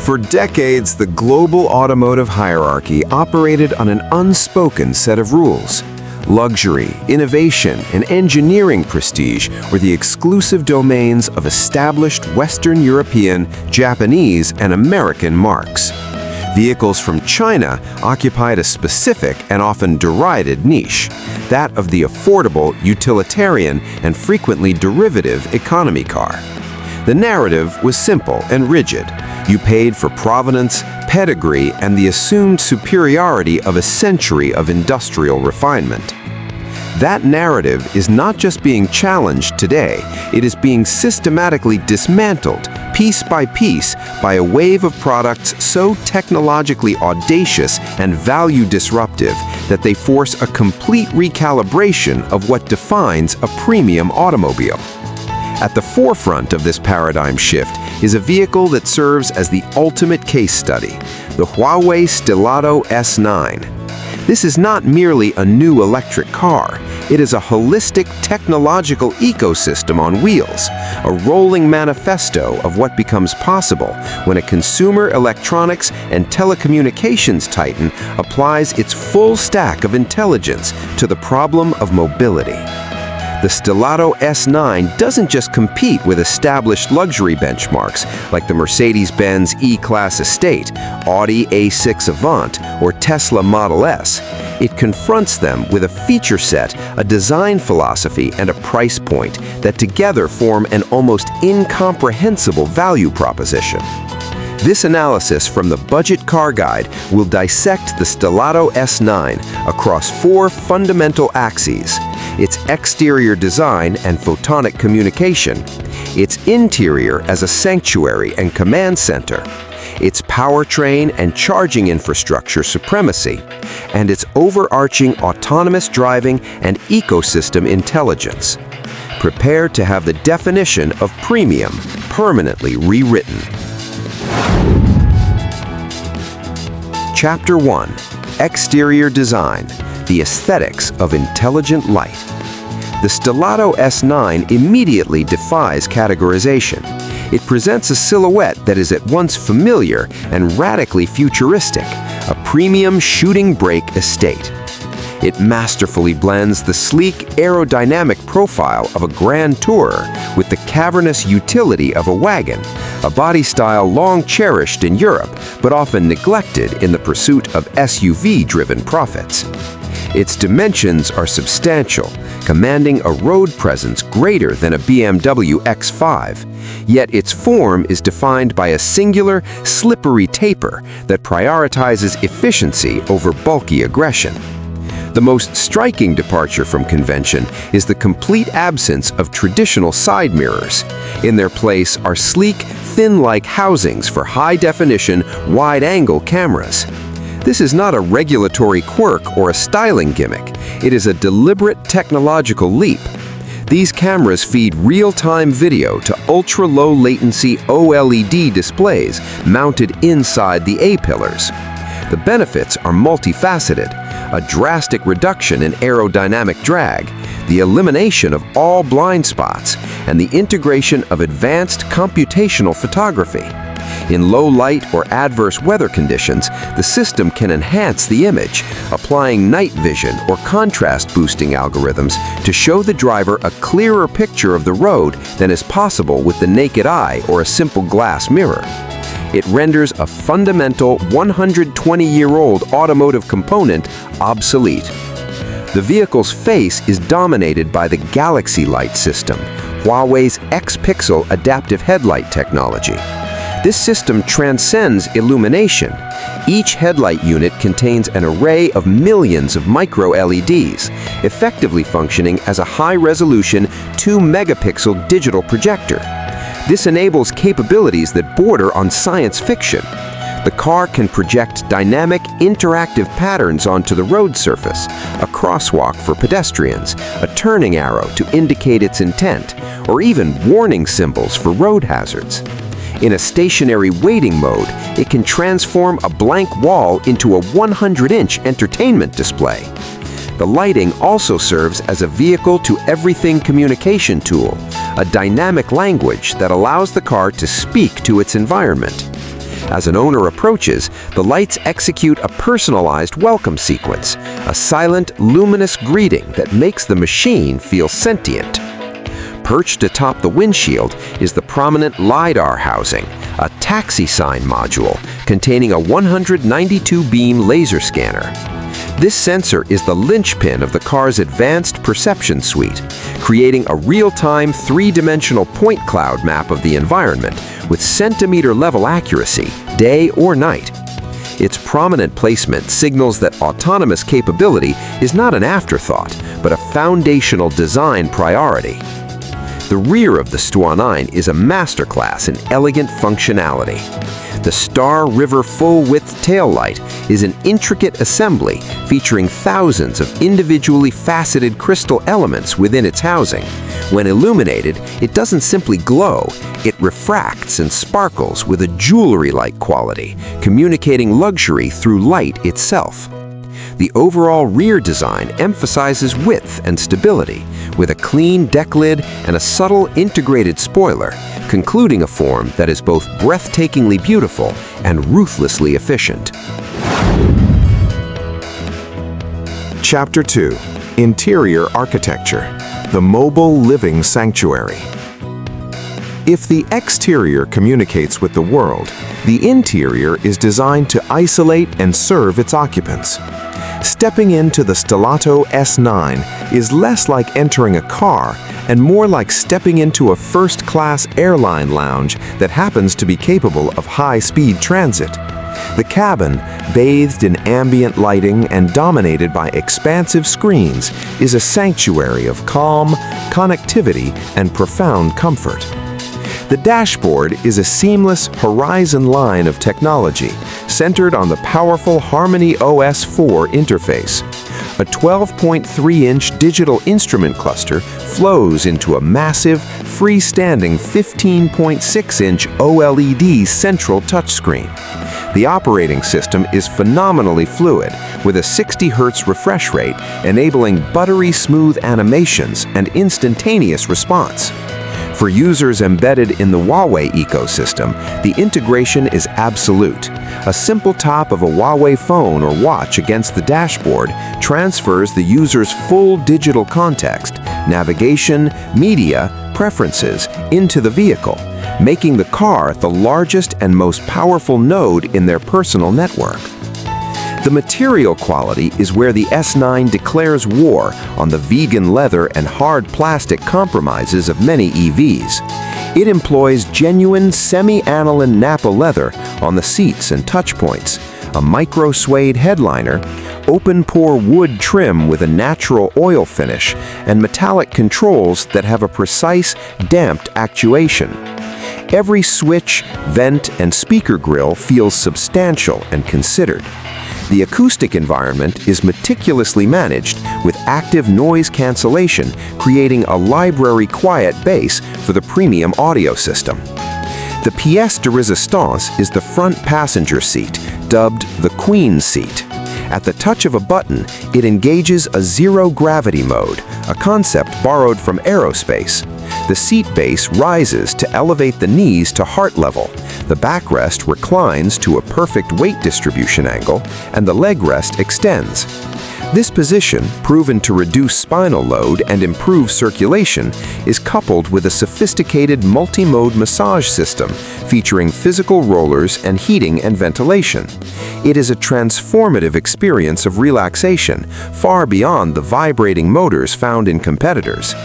For decades, the global automotive hierarchy operated on an unspoken set of rules. Luxury, innovation, and engineering prestige were the exclusive domains of established Western European, Japanese, and American marques. Vehicles from China occupied a specific and often derided niche, that of the affordable, utilitarian, and frequently derivative economy car. The narrative was simple and rigid. You paid for provenance, pedigree, and the assumed superiority of a century of industrial refinement. That narrative is not just being challenged today, it is being systematically dismantled, piece by piece, by a wave of products so technologically audacious and value disruptive that they force a complete recalibration of what defines a premium automobile. At the forefront of this paradigm shift is a vehicle that serves as the ultimate case study, the Huawei Stelato S9. This is not merely a new electric car. It is a holistic technological ecosystem on wheels, a rolling manifesto of what becomes possible when a consumer electronics and telecommunications titan applies its full stack of intelligence to the problem of mobility. The Stelato S9 doesn't just compete with established luxury benchmarks like the Mercedes-Benz E-Class Estate, Audi A6 Avant, or Tesla Model S. It confronts them with a feature set, a design philosophy, and a price point that together form an almost incomprehensible value proposition. This analysis from the Budget Car Guide will dissect the Stelato S9 across four fundamental axes: its exterior design and photonic communication, its interior as a sanctuary and command center, its powertrain and charging infrastructure supremacy, and its overarching autonomous driving and ecosystem intelligence. Prepare to have the definition of premium permanently rewritten. Chapter 1. Exterior Design: The Aesthetics of Intelligent Light. The Stelato S9 immediately defies categorization. It presents a silhouette that is at once familiar and radically futuristic, a premium shooting brake estate. It masterfully blends the sleek, aerodynamic profile of a grand tourer with the cavernous utility of a wagon, a body style long cherished in Europe, but often neglected in the pursuit of SUV-driven profits. Its dimensions are substantial, commanding a road presence greater than a BMW X5, yet its form is defined by a singular, slippery taper that prioritizes efficiency over bulky aggression. The most striking departure from convention is the complete absence of traditional side mirrors. In their place are sleek, fin-like housings for high-definition, wide-angle cameras. This is not a regulatory quirk or a styling gimmick. It is a deliberate technological leap. These cameras feed real-time video to ultra-low latency OLED displays mounted inside the A-pillars. The benefits are multifaceted: a drastic reduction in aerodynamic drag, the elimination of all blind spots, and the integration of advanced computational photography. In low light or adverse weather conditions, the system can enhance the image, applying night vision or contrast-boosting algorithms to show the driver a clearer picture of the road than is possible with the naked eye or a simple glass mirror. It renders a fundamental 120-year-old automotive component obsolete. The vehicle's face is dominated by the Galaxy Light system, Huawei's X-Pixel adaptive headlight technology. This system transcends illumination. Each headlight unit contains an array of millions of micro-LEDs, effectively functioning as a high-resolution 2-megapixel digital projector. This enables capabilities that border on science fiction. The car can project dynamic, interactive patterns onto the road surface, a crosswalk for pedestrians, a turning arrow to indicate its intent, or even warning symbols for road hazards. In a stationary waiting mode, it can transform a blank wall into a 100-inch entertainment display. The lighting also serves as a vehicle-to-everything communication tool, a dynamic language that allows the car to speak to its environment. As an owner approaches, the lights execute a personalized welcome sequence, a silent, luminous greeting that makes the machine feel sentient. Perched atop the windshield is the prominent LiDAR housing, a taxi sign module containing a 192-beam laser scanner. This sensor is the linchpin of the car's advanced perception suite, creating a real-time three-dimensional point cloud map of the environment with centimeter-level accuracy, day or night. Its prominent placement signals that autonomous capability is not an afterthought, but a foundational design priority. The rear of the STLA-9 is a masterclass in elegant functionality. The Star River full-width taillight is an intricate assembly featuring thousands of individually faceted crystal elements within its housing. When illuminated, it doesn't simply glow, it refracts and sparkles with a jewelry-like quality, communicating luxury through light itself. The overall rear design emphasizes width and stability, with a clean deck lid and a subtle integrated spoiler, concluding a form that is both breathtakingly beautiful and ruthlessly efficient. Chapter 2: Interior Architecture, the Mobile Living Sanctuary. If the exterior communicates with the world, the interior is designed to isolate and serve its occupants. Stepping into the Stelato S9 is less like entering a car and more like stepping into a first-class airline lounge that happens to be capable of high-speed transit. The cabin, bathed in ambient lighting and dominated by expansive screens, is a sanctuary of calm, connectivity, and profound comfort. The dashboard is a seamless horizon line of technology centered on the powerful Harmony OS 4 interface. A 12.3-inch digital instrument cluster flows into a massive, freestanding 15.6-inch OLED central touchscreen. The operating system is phenomenally fluid, with a 60 Hz refresh rate, enabling buttery smooth animations and instantaneous response. For users embedded in the Huawei ecosystem, the integration is absolute. A simple tap of a Huawei phone or watch against the dashboard transfers the user's full digital context, navigation, media, preferences into the vehicle, making the car the largest and most powerful node in their personal network. The material quality is where the S9 declares war on the vegan leather and hard plastic compromises of many EVs. It employs genuine semi-aniline Napa leather on the seats and touch points, a micro-suede headliner, open-pore wood trim with a natural oil finish, and metallic controls that have a precise, damped actuation. Every switch, vent, and speaker grille feels substantial and considered. The acoustic environment is meticulously managed with active noise cancellation, creating a library-quiet base for the premium audio system. The pièce de résistance is the front passenger seat, dubbed the Queen seat. At the touch of a button, it engages a zero-gravity mode, a concept borrowed from aerospace. The seat base rises to elevate the knees to heart level. The backrest reclines to a perfect weight distribution angle, and the leg rest extends. This position, proven to reduce spinal load and improve circulation, is coupled with a sophisticated multi-mode massage system featuring physical rollers and heating and ventilation. It is a transformative experience of relaxation, far beyond the vibrating motors found in competitors.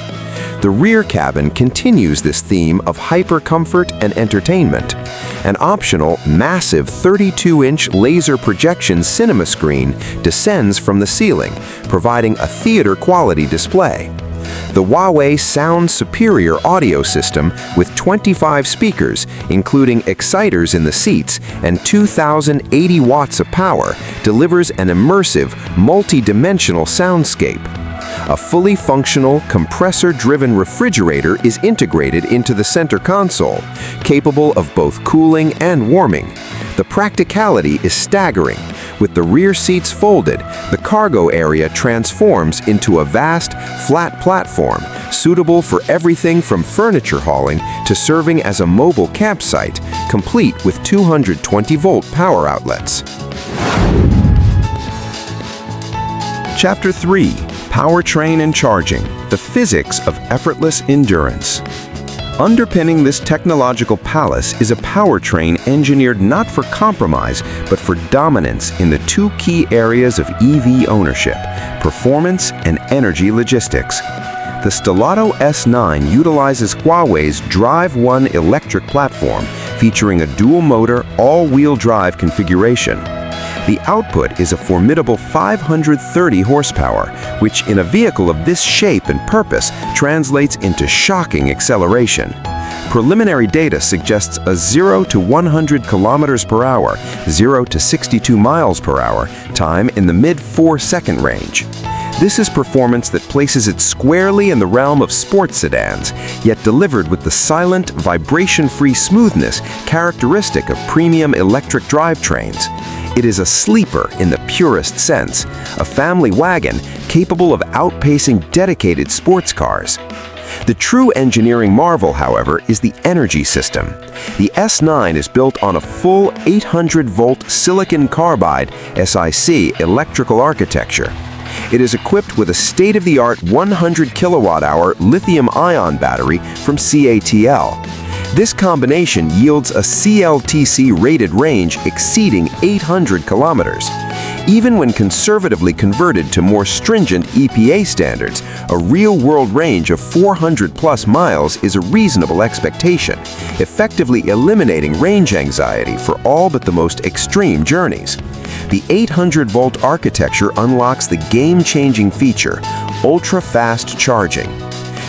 The rear cabin continues this theme of hyper-comfort and entertainment. An optional, massive 32-inch laser projection cinema screen descends from the ceiling, providing a theater-quality display. The Huawei Sound Superior audio system with 25 speakers, including exciters in the seats and 2,080 watts of power, delivers an immersive, multi-dimensional soundscape. A fully functional, compressor-driven refrigerator is integrated into the center console, capable of both cooling and warming. The practicality is staggering. With the rear seats folded, the cargo area transforms into a vast, flat platform suitable for everything from furniture hauling to serving as a mobile campsite, complete with 220-volt power outlets. Chapter 3: Powertrain and Charging, the Physics of Effortless Endurance. Underpinning this technological palace is a powertrain engineered not for compromise, but for dominance in the two key areas of EV ownership: performance and energy logistics. The Stelato S9 utilizes Huawei's Drive One electric platform, featuring a dual-motor, all-wheel drive configuration. The output is a formidable 530 horsepower, which in a vehicle of this shape and purpose translates into shocking acceleration. Preliminary data suggests a 0 to 100 kilometers per hour, 0 to 62 miles per hour time in the mid-4-second range. This is performance that places it squarely in the realm of sports sedans, yet delivered with the silent, vibration-free smoothness characteristic of premium electric drivetrains. It is a sleeper in the purest sense, a family wagon capable of outpacing dedicated sports cars. The true engineering marvel, however, is the energy system. The S9 is built on a full 800-volt silicon carbide electrical architecture. It is equipped with a state-of-the-art 100 kilowatt-hour lithium-ion battery from CATL. This combination yields a CLTC-rated range exceeding 800 kilometers. Even when conservatively converted to more stringent EPA standards, a real-world range of 400-plus miles is a reasonable expectation, effectively eliminating range anxiety for all but the most extreme journeys. The 800-volt architecture unlocks the game-changing feature, ultra-fast charging.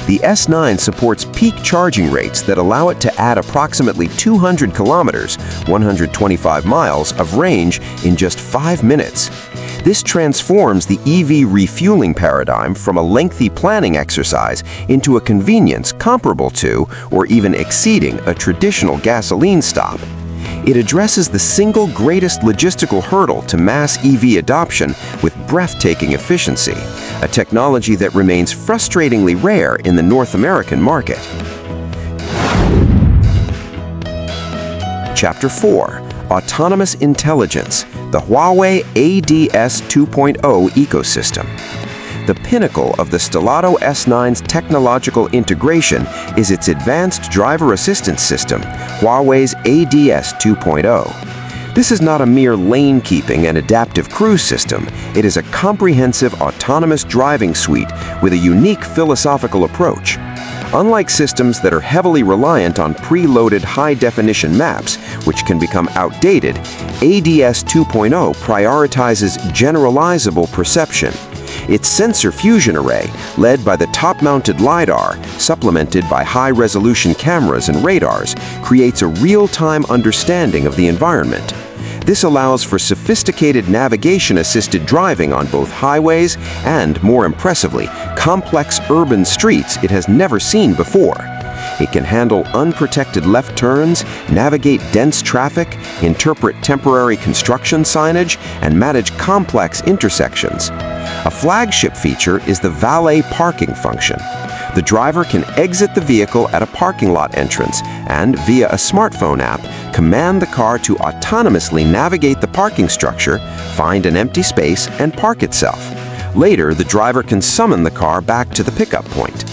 The S9 supports peak charging rates that allow it to add approximately 200 kilometers, 125 miles of range in just 5 minutes. This transforms the EV refueling paradigm from a lengthy planning exercise into a convenience comparable to, or even exceeding, a traditional gasoline stop. It addresses the single greatest logistical hurdle to mass EV adoption with breathtaking efficiency, a technology that remains frustratingly rare in the North American market. Chapter 4: Autonomous Intelligence, the Huawei ADS 2.0 ecosystem. The pinnacle of the Stelato S9's technological integration is its advanced driver assistance system, Huawei's ADS 2.0. This is not a mere lane-keeping and adaptive cruise system. It is a comprehensive autonomous driving suite with a unique philosophical approach. Unlike systems that are heavily reliant on preloaded high-definition maps, which can become outdated, ADS 2.0 prioritizes generalizable perception. Its sensor fusion array, led by the top-mounted LiDAR, supplemented by high-resolution cameras and radars, creates a real-time understanding of the environment. This allows for sophisticated navigation-assisted driving on both highways and, more impressively, complex urban streets it has never seen before. It can handle unprotected left turns, navigate dense traffic, interpret temporary construction signage, and manage complex intersections. A flagship feature is the valet parking function. The driver can exit the vehicle at a parking lot entrance and, via a smartphone app, command the car to autonomously navigate the parking structure, find an empty space, and park itself. Later, the driver can summon the car back to the pickup point.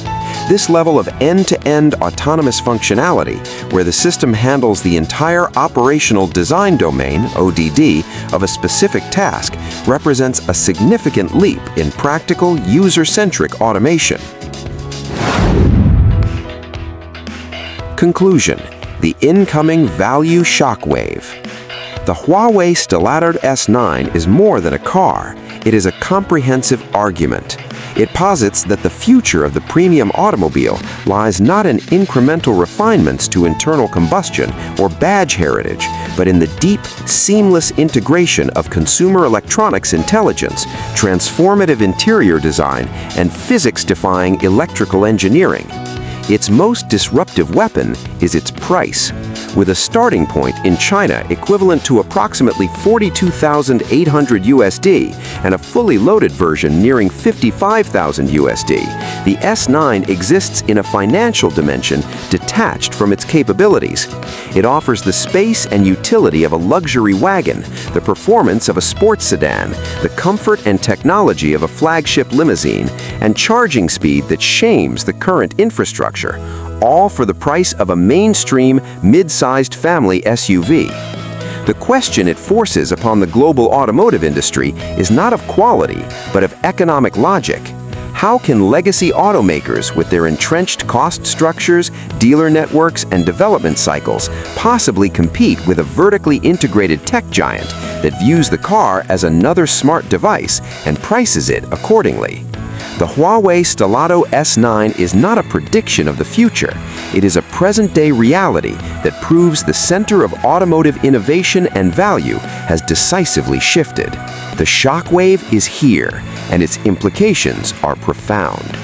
This level of end-to-end autonomous functionality, where the system handles the entire operational design domain, ODD, of a specific task, represents a significant leap in practical, user-centric automation. Conclusion: the incoming value shockwave. The Huawei Stelato S9 is more than a car. It is a comprehensive argument. It posits that the future of the premium automobile lies not in incremental refinements to internal combustion or badge heritage, but in the deep, seamless integration of consumer electronics intelligence, transformative interior design, and physics-defying electrical engineering. Its most disruptive weapon is its price. with a starting point in China equivalent to approximately 42,800 USD and a fully loaded version nearing 55,000 USD. The S9 exists in a financial dimension detached from its capabilities. It offers the space and utility of a luxury wagon, the performance of a sports sedan, the comfort and technology of a flagship limousine, and charging speed that shames the current infrastructure, all for the price of a mainstream, mid-sized family SUV. The question it forces upon the global automotive industry is not of quality, but of economic logic. How can legacy automakers, with their entrenched cost structures, dealer networks, and development cycles, possibly compete with a vertically integrated tech giant that views the car as another smart device and prices it accordingly? The Huawei Stelato S9 is not a prediction of the future. It is a present-day reality that proves the center of automotive innovation and value has decisively shifted. The shockwave is here, and its implications are profound.